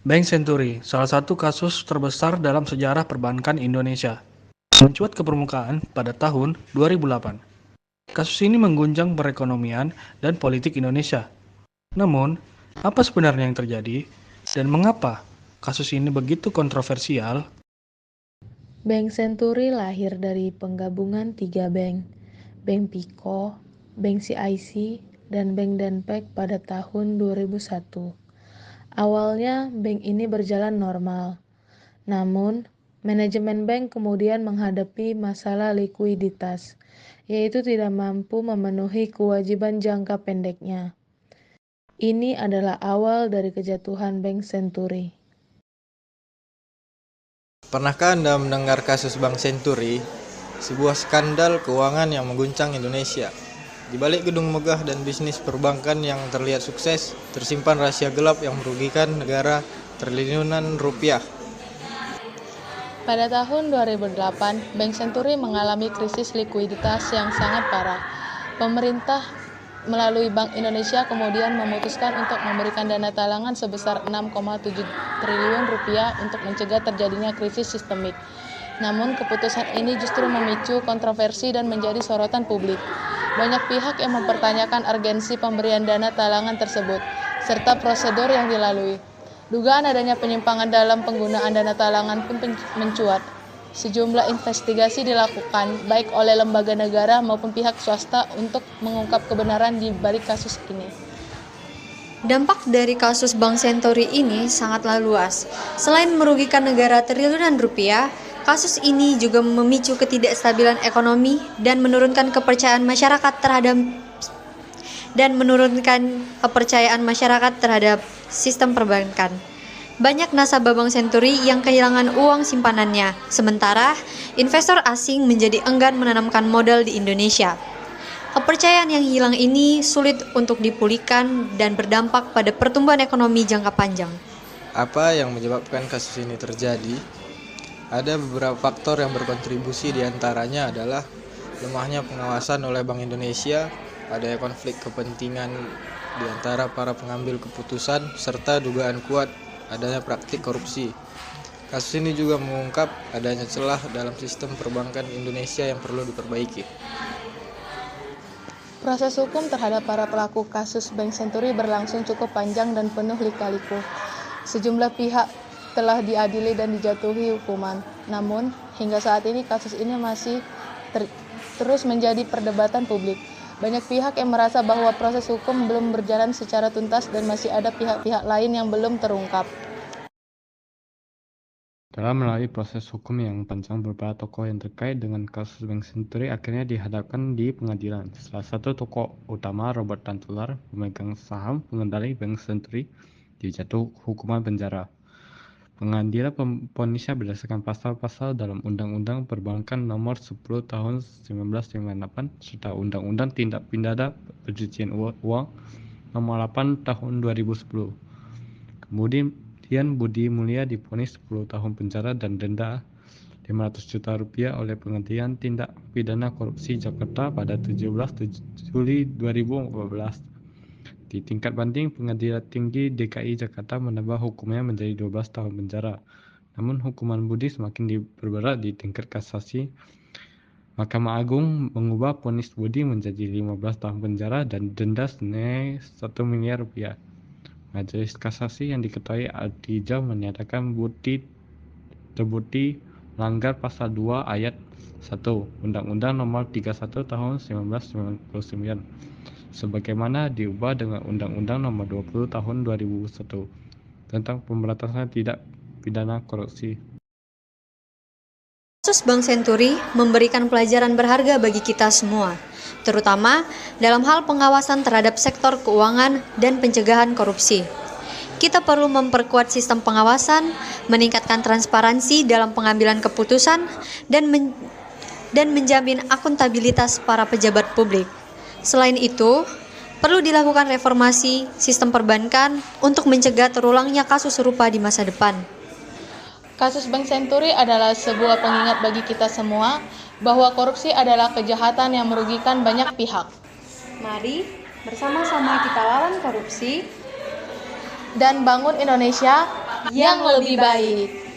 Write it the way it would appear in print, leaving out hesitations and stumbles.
Bank Century, salah satu kasus terbesar dalam sejarah perbankan Indonesia, mencuat ke permukaan pada tahun 2008. Kasus ini mengguncang perekonomian dan politik Indonesia. Namun, apa sebenarnya yang terjadi dan mengapa kasus ini begitu kontroversial? Bank Century lahir dari penggabungan tiga bank, Bank Piko, Bank CIC, dan Bank Denpek pada tahun 2001. Awalnya bank ini berjalan normal, namun manajemen bank kemudian menghadapi masalah likuiditas, yaitu tidak mampu memenuhi kewajiban jangka pendeknya. Ini adalah awal dari kejatuhan Bank Century. Pernahkah Anda mendengar kasus Bank Century? Sebuah skandal keuangan yang mengguncang Indonesia. Di balik gedung megah dan bisnis perbankan yang terlihat sukses, tersimpan rahasia gelap yang merugikan negara triliunan rupiah. Pada tahun 2008, Bank Century mengalami krisis likuiditas yang sangat parah. Pemerintah melalui Bank Indonesia kemudian memutuskan untuk memberikan dana talangan sebesar 6,7 triliun rupiah untuk mencegah terjadinya krisis sistemik. Namun keputusan ini justru memicu kontroversi dan menjadi sorotan publik. Banyak pihak yang mempertanyakan urgensi pemberian dana talangan tersebut, serta prosedur yang dilalui. Dugaan adanya penyimpangan dalam penggunaan dana talangan pun mencuat. Sejumlah investigasi dilakukan, baik oleh lembaga negara maupun pihak swasta untuk mengungkap kebenaran di balik kasus ini. Dampak dari kasus Bank Century ini sangatlah luas. Selain merugikan negara triliunan rupiah, kasus ini juga memicu ketidakstabilan ekonomi dan menurunkan kepercayaan masyarakat terhadap sistem perbankan. Banyak nasabah Bank Century yang kehilangan uang simpanannya, sementara investor asing menjadi enggan menanamkan modal di Indonesia. Kepercayaan yang hilang ini sulit untuk dipulihkan dan berdampak pada pertumbuhan ekonomi jangka panjang. Apa yang menyebabkan kasus ini terjadi? Ada beberapa faktor yang berkontribusi, diantaranya adalah lemahnya pengawasan oleh Bank Indonesia, adanya konflik kepentingan di antara para pengambil keputusan, serta dugaan kuat adanya praktik korupsi. Kasus ini juga mengungkap adanya celah dalam sistem perbankan Indonesia yang perlu diperbaiki. Proses hukum terhadap para pelaku kasus Bank Century berlangsung cukup panjang dan penuh lika-liku. Sejumlah pihak telah diadili dan dijatuhi hukuman. Namun, hingga saat ini kasus ini masih terus menjadi perdebatan publik. Banyak pihak yang merasa bahwa proses hukum belum berjalan secara tuntas dan masih ada pihak-pihak lain yang belum terungkap. Setelah melalui proses hukum yang panjang, beberapa tokoh yang terkait dengan kasus Bank Century akhirnya dihadapkan di pengadilan. Salah satu tokoh utama, Robert Tantular, pemegang saham pengendali Bank Century, dijatuh hukuman penjara. Pengadilan memvonisnya berdasarkan pasal-pasal dalam Undang-Undang Perbankan Nomor 10 Tahun 1958 serta Undang-Undang Tindak Pidana Pencucian Uang Nomor 8 Tahun 2010. Kemudian Budi Mulya divonis 10 tahun penjara dan denda 500 juta rupiah oleh Pengadilan Tindak Pidana Korupsi Jakarta pada 17 Juli 2014. Di tingkat banding, Pengadilan Tinggi DKI Jakarta menambah hukumannya menjadi 12 tahun penjara. Namun hukuman Budi semakin diperberat di tingkat kasasi. Mahkamah Agung mengubah vonis Budi menjadi 15 tahun penjara dan denda senilai 1 miliar rupiah. Majelis Kasasi yang diketuai Adija menyatakan Budi terbukti melanggar pasal 2 ayat 1 Undang-Undang Nomor 31 Tahun 1999 sebagaimana diubah dengan Undang-Undang Nomor 20 Tahun 2001 tentang pemberantasan tindak pidana korupsi. Kasus Bank Century memberikan pelajaran berharga bagi kita semua, terutama dalam hal pengawasan terhadap sektor keuangan dan pencegahan korupsi. Kita perlu memperkuat sistem pengawasan, meningkatkan transparansi dalam pengambilan keputusan, dan menjamin akuntabilitas para pejabat publik. Selain itu, perlu dilakukan reformasi sistem perbankan untuk mencegah terulangnya kasus serupa di masa depan. Kasus Bank Century adalah sebuah pengingat bagi kita semua bahwa korupsi adalah kejahatan yang merugikan banyak pihak. Mari bersama-sama kita lawan korupsi dan bangun Indonesia yang lebih baik.